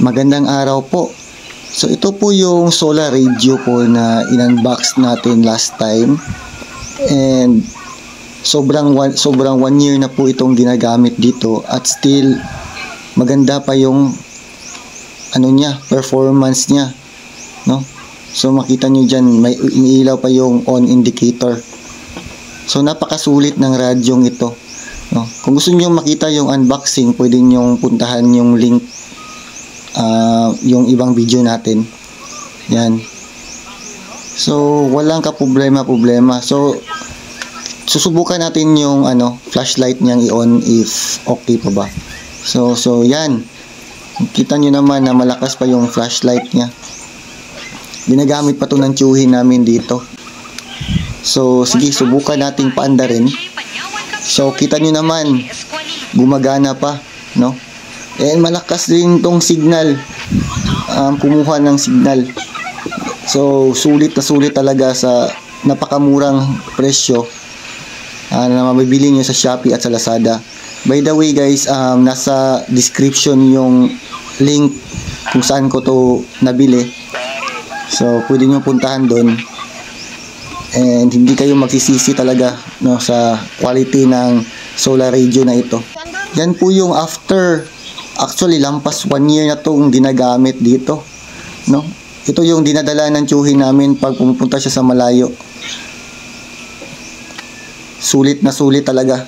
Magandang araw po. So ito po yung solar radio po na in-unbox natin last time. And sobrang 1 year na po itong ginagamit dito at still maganda pa yung performance niya, no? So makita nyo dyan, may umiilaw pa yung on indicator. So napakasulit ng radyong ito, no? Kung gusto niyo makita yung unboxing, pwede niyo puntahan yung link, yung ibang video natin. Yan. So walang problema. So susubukan natin yung flashlight niyang i-on if okay pa ba. So yan. Kita nyo naman na malakas pa yung flashlight niya. Ginagamit pa to ng tiyuhin namin dito. So sige, subukan nating paandarin. So kita nyo naman, gumagana pa, no? And malakas din tong signal, kumuha ng signal. So sulit talaga sa napakamurang presyo na mabibili nyo sa Shopee at sa Lazada. By the way guys, nasa description yung link kung saan ko to nabili. So pwede nyo puntahan doon. And hindi kayo magsisisi talaga, no, sa quality ng solar radio na ito. Yan po yung after. Actually lampas 1 year na itong ginagamit dito, no? Ito yung dinadala ng tiyuhin namin pag pumupunta siya sa malayo. Sulit na sulit talaga.